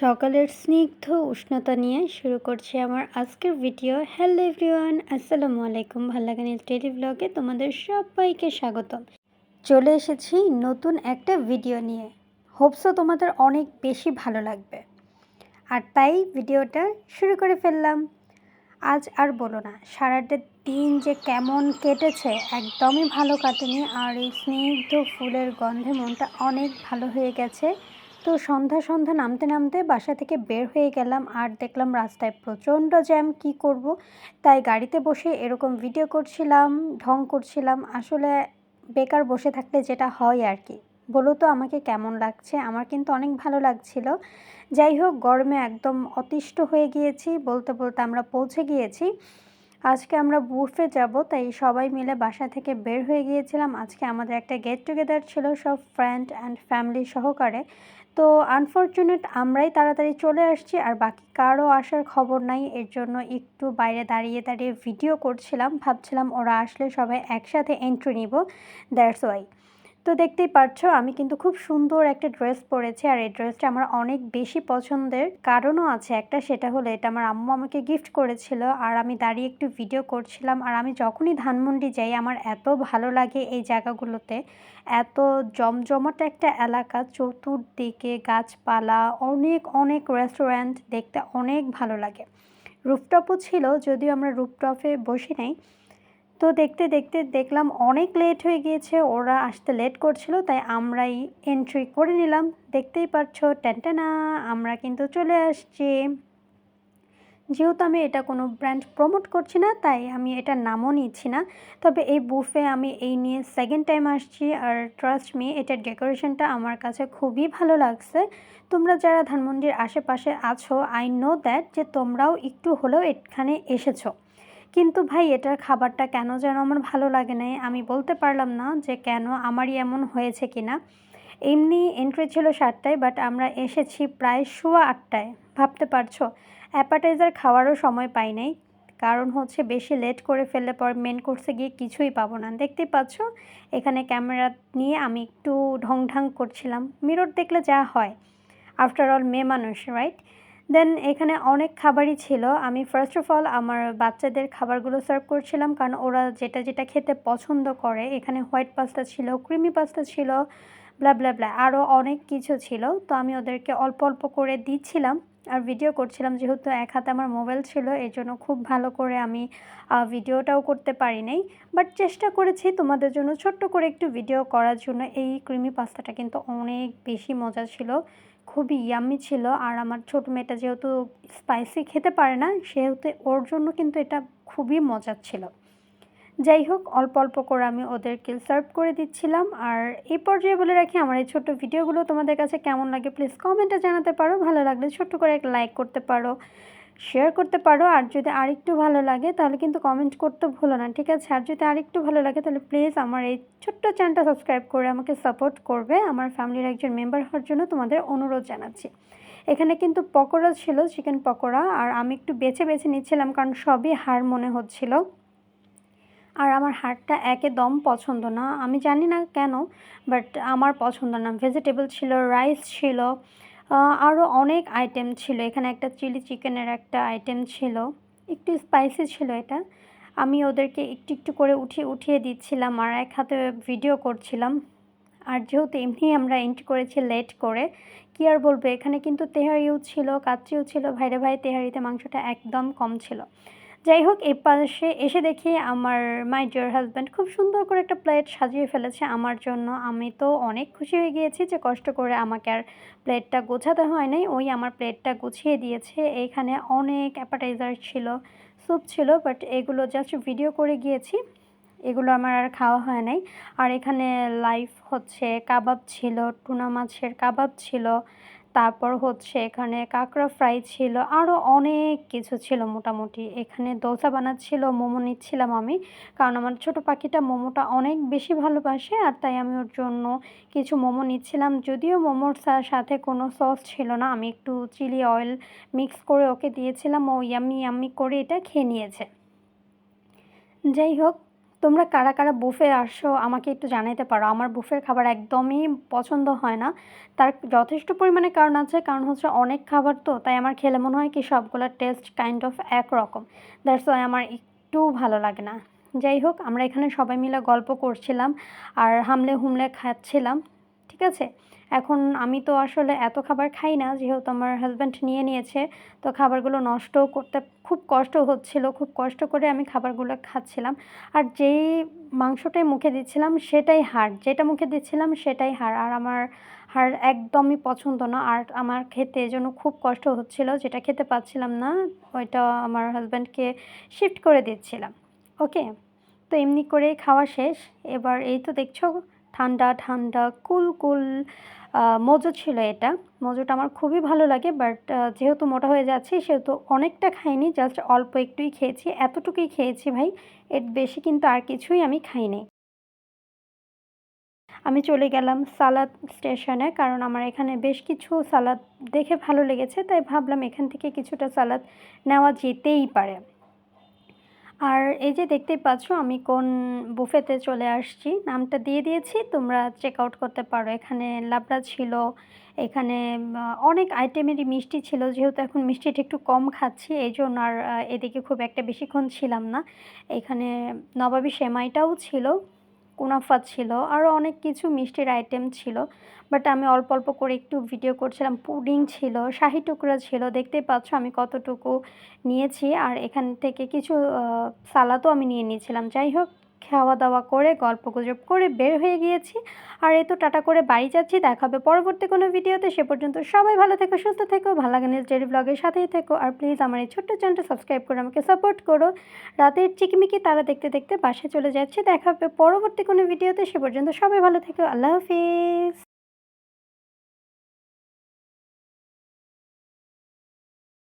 সকালের স্নিগ্ধ উষ্ণতা নিয়ে শুরু করছি আমার আজকের ভিডিও। হ্যালো এভরিওয়ান, আসসালামু আলাইকুম। ভাল্লাগানিজ ডেইলি ব্লগে তোমাদের সবাইকে স্বাগতম। চলে এসেছি নতুন একটা ভিডিও নিয়ে। হোপসো তোমাদের অনেক বেশি ভালো লাগবে, আর তাই ভিডিওটা শুরু করে ফেললাম। আজ আর বলো না, সারাটা দিন যে কেমন কেটেছে, একদমই ভালো কাটেনি। আর এই স্নিগ্ধ ফুলের গন্ধে মনটা অনেক ভালো হয়ে গেছে। তো সন্ধ্যা নামতে নামতে বাসা থেকে বের হয়ে গেলাম, আর দেখলাম রাস্তায় প্রচণ্ড জ্যাম। কি করব, তাই গাড়িতে বসে এরকম ভিডিও করছিলাম, ঢং করছিলাম। আসলে বেকার বসে থাকলে যেটা হয় আর কি। বলো তো আমাকে কেমন লাগছে? আমার কিন্তু অনেক ভালো লাগছিল। যাই হোক, গরমে একদম অতিষ্ঠ হয়ে গিয়েছি। বলতে বলতে আমরা পৌঁছে গিয়েছি। আজকে আমরা বুফে যাব, তাই সবাই মিলে বাসা থেকে বের হয়ে গিয়েছিলাম। আজকে আমাদের একটা গেট টুগেদার ছিল, সব ফ্রেন্ড অ্যান্ড ফ্যামিলি সহকারে। তো আনফর্চুনেট আমরাই তাড়াতাড়ি চলে আসছি, আর বাকি কারও আসার খবর নাই। এর জন্য একটু বাইরে দাঁড়িয়ে দাঁড়িয়ে ভিডিও করছিলাম, ভাবছিলাম ওরা আসলে সবাই একসাথে এন্ট্রি নিব, দ্যাটস ওয়াই। তো দেখতেই পারছো আমি কিন্তু খুব সুন্দর একটা ড্রেস পরেছি, আর এই ড্রেসটা আমার অনেক বেশি পছন্দের। কারণও আছে একটা, সেটা হলো এটা আমার আম্মু আমাকে গিফট করেছিল, আর আমি দাঁড়িয়ে একটু ভিডিও করছিলাম। আর আমি যখনই ধানমন্ডি যাই আমার এত ভালো লাগে এই জায়গাগুলোতে। এত জমজমাট একটা এলাকা, চতুর্দিকে গাছপালা, অনেক অনেক রেস্টুরেন্ট, দেখতে অনেক ভালো লাগে। রুফটপও ছিল, যদিও আমরা রুফটপে বসি নাই। তো দেখতে দেখতে দেখলাম অনেক লেট হয়ে গিয়েছে, ওরা আসতে লেট করছিল, তাই আমরাই এন্ট্রি করে নিলাম। দেখতেই পাচ্ছো, টেনটেনা, আমরা কিন্তু চলে আসছি। যেহেতু আমি এটা কোনো ব্র্যান্ড প্রমোট করছি না, তাই আমি এটার নামও নিচ্ছি না। তবে এই বুফে আমি এই নিয়ে সেকেন্ড টাইম আসছি, আর ট্রাস্ট মি, এটার ডেকোরেশনটা আমার কাছে খুবই ভালো লাগছে। তোমরা যারা ধানমন্ডির আশেপাশে আছো, আই নো দ্যাট যে তোমরাও একটু হলেও এখানে এসেছো। কিন্তু ভাই, এটার খাবারটা কেন যেন আমার ভালো লাগে নাই। আমি বলতে পারলাম না যে কেন, আমারই এমন হয়েছে কিনা। এমনি এন্ট্রি ছিল 7টায়, বাট আমরা এসেছি প্রায় 8:15টায়। ভাবতে পারছো, অ্যাপাটাইজার খাওয়ারও সময় পাই নাই। কারণ হচ্ছে বেশি লেট করে ফেললে পর মেন কোর্সে গিয়ে কিছুই পাবো না। দেখতেই পাচ্ছ, এখানে ক্যামেরা নিয়ে আমি একটু ঢং করছিলাম। মিরর দেখলে যা হয়, আফটার অল মেয়ে মানুষ, রাইট? দেন এখানে অনেক খাবারই ছিল। আমি ফার্স্ট অফ অল আমার বাচ্চাদের খাবারগুলো সার্ভ করছিলাম, কারণ ওরা যেটা যেটা খেতে পছন্দ করে। এখানে হোয়াইট পাস্তা ছিল, ক্রিমি পাস্তা ছিল, ব্লা ব্লা ব্লা, আরও অনেক কিছু ছিল। তো আমি ওদেরকে অল্প অল্প করে দিচ্ছিলাম আর ভিডিও করছিলাম। যেহেতু এক হাতে আমার মোবাইল ছিল, এই জন্য খুব ভালো করে আমি ভিডিওটাও করতে পারি নাই, বাট চেষ্টা করেছি তোমাদের জন্য ছোট্ট করে একটু ভিডিও করার জন্য। এই ক্রিমি পাস্তাটা কিন্তু অনেক বেশি মজা ছিল, খুবই ইয়াম্মি ছিল। আর আমার ছোটো মেয়েটা যেহেতু স্পাইসি খেতে পারে না, সেহেতু ওর জন্য কিন্তু এটা খুবই মজার ছিল। যাই হোক, অল্প অল্প করে আমি ওদেরকে সার্ভ করে দিচ্ছিলাম। আর এই পর্যায়ে বলে রাখি, আমার এই ছোট্ট ভিডিওগুলো তোমাদের কাছে কেমন লাগে প্লিজ কমেন্টে জানাতে পারো। ভালো লাগলে ছোট্ট করে একটা লাইক করতে পারো, শেয়ার করতে পারো। আর যদি আরেকটু ভালো লাগে তাহলে কিন্তু কমেন্ট করতে ভুলো না, ঠিক আছে? আর যদি আরেকটু ভালো লাগে তাহলে প্লিজ আমার এই ছোট্ট চ্যানেলটা সাবস্ক্রাইব করে আমাকে সাপোর্ট করবে। আমার ফ্যামিলির একজন মেম্বার হওয়ার জন্য তোমাদের অনুরোধ জানাচ্ছি। এখানে কিন্তু পকোড়া ছিল, চিকেন পকোড়া, আর আমি একটু বেছে বেছে নিচ্ছিলাম কারণ সবই হাড় মনে হচ্ছিল। আর আমার হাড়টা একদম পছন্দ না, আমি জানি না কেন, বাট আমার পছন্দ না। ভেজিটেবল ছিল, রাইস ছিল, আরও অনেক আইটেম ছিল। এখানে একটা চিলি চিকেনের একটা আইটেম ছিল, একটু স্পাইসি ছিল এটা। আমি ওদেরকে একটু একটু করে উঠিয়ে দিচ্ছিলাম, আর এক হাতে ভিডিও করছিলাম। আর যেহেতু এমনি আমরা এন্ট্রি করেছি লেট করে, কী আর বলবো, এখানে কিন্তু তেহারিও ছিল, কাচ্চিও ছিল। ভাইরে ভাই, তেহারিতে মাংসটা একদম কম ছিল। যাই হোক, এই পাশে এসে দেখি আমার মাই ডিয়ার হাজব্যান্ড খুব সুন্দর করে একটা প্লেট সাজিয়ে ফেলেছে আমার জন্য। আমি তো অনেক খুশি হয়ে গিয়েছি যে কষ্ট করে আমাকে আর প্লেটটা গোছাতে হয় নাই, ওই আমার প্লেটটা গুছিয়ে দিয়েছে। এইখানে অনেক অ্যাপাটাইজার ছিল, স্যুপ ছিল, বাট এগুলো জাস্ট ভিডিও করে গিয়েছি, এগুলো আমার আর খাওয়া হয় নাই। আর এখানে লাইভ হচ্ছে কাবাব ছিল, টুনা মাছের কাবাব ছিল, তারপর হচ্ছে এখানে কাঁকড়া ফ্রাই ছিল, আরও অনেক কিছু ছিল মোটামুটি। এখানে দোসা বানাচ্ছিল, মোমো নিচ্ছিলাম আমি, কারণ আমার ছোটো পাখিটা মোমোটা অনেক বেশি ভালোবাসে, আর তাই আমি ওর জন্য কিছু মোমো নিচ্ছিলাম। যদিও মোমোর সাথে কোনো সস ছিল না, আমি একটু চিলি অয়েল মিক্স করে ওকে দিয়েছিলাম, ও ইয়াম্মি ইয়াম্মি করে এটা খেয়ে নিয়েছে। যাই হোক, তোমরা কারা কারা বুফে আসো আমাকে একটু জানাইতে পারো। আমার বুফের খাবার একদমই পছন্দ হয় না। তার যথেষ্ট পরিমাণে কারণ আছে। কারণ হচ্ছে অনেক খাবার তো, তাই আমার খেলে মনে হয় কি সবগুলার টেস্ট কাইন্ড অফ একরকম। দ্যাটস ওয়াই আমার একটুও ভালো লাগে না। যাই হোক, আমরা এখানে সবাই মিলে গল্প করছিলাম আর হামলে হুমলে খাচ্ছিলাম। ঠিক আছে? এখন আমি তো আসলে এত খাবার খাই না, যেহেতু আমার হাসব্যান্ড নিয়ে নিয়েছে। তো খাবারগুলো নষ্টও করতে খুব কষ্ট হচ্ছিল। খুব কষ্ট করে আমি খাবারগুলো খাচ্ছিলাম। আর যেই মাংসটাই মুখে দিচ্ছিলাম সেটাই হাড়, যেটা মুখে দিচ্ছিলাম সেটাই হাড়। আর আমার হাড় একদমই পছন্দ না। আর আমার খেতে এজন্য খুব কষ্ট হচ্ছিল। যেটা খেতে পাচ্ছিলাম না, ওইটা আমার হাসব্যান্ডকে শিফট করে দিচ্ছিলাম। ওকে? তো এমনি করেই খাওয়া শেষ। এবার এই তো দেখছো ঠান্ডা, ঠান্ডা কুল, কুল মজু ছিল এটা। মজুটা আমার খুবই ভালো লাগে, বাট যেহেতু মোটা হয়ে যাচ্ছি সেহেতু অনেকটা খাইনি, জাস্ট অল্প একটুই খেয়েছি। এতটুকুই খেয়েছি ভাই, এর বেশি কিন্তু আর কিছুই আমি খাইনি। আমি চলে গেলাম সালাদ স্টেশনে, কারণ আমার এখানে বেশ কিছু সালাদ দেখে ভালো লেগেছে, তাই ভাবলাম এখান থেকে কিছুটা সালাদ নেওয়া যেতেই পারে। আর এই যে দেখতেই পাচ্ছ আমি কোন বুফেতে চলে আসছি। নামটা দিয়ে দিয়েছি, তোমরা চেক আউট করতে পারো। এখানে লাবড়া ছিল, এখানে অনেক আইটেমেরই মিষ্টি ছিল। যেহেতু এখন মিষ্টিটা একটু কম খাচ্ছি, এইজন্য আর এদিকে খুব একটা বেশিক্ষণ ছিলাম না। এখানে নবাবী সেমাইটাও ছিল, কুনাফা ছিল, আরও অনেক কিছু মিষ্টির আইটেম ছিল। বাট আমি অল্প অল্প করে একটু ভিডিও করছিলাম। পুডিং ছিল, শাহি টুকরা ছিল, দেখতেই পাচ্ছ আমি কতটুকু নিয়েছি। আর এখান থেকে কিছু সালাদও আমি নিয়ে নিয়েছিলাম। যাই হোক, খাওয়া-দাওয়া করে গল্পগুজব করে বের হয়ে গিয়েছি। আর এই তো টাটা করে বাড়ি যাচ্ছি। দেখা হবে পরবর্তী কোনো ভিডিওতে। সে পর্যন্ত সবাই ভালো থেকো, সুস্থ থেকো, ভালো লাগে নিউজ ডেইলি ব্লগের সাথেই থেকো। আর প্লিজ আমার এই ছোট্ট চ্যানেলটা সাবস্ক্রাইব করে আমাকে সাপোর্ট করো। রাতের চিকিমিকি তারা দেখতে দেখতে বাসায় চলে যাচ্ছি। দেখা হবে পরবর্তী কোনো ভিডিওতে। সে পর্যন্ত সবাই ভালো থেকো। আল্লাহ হাফিজ।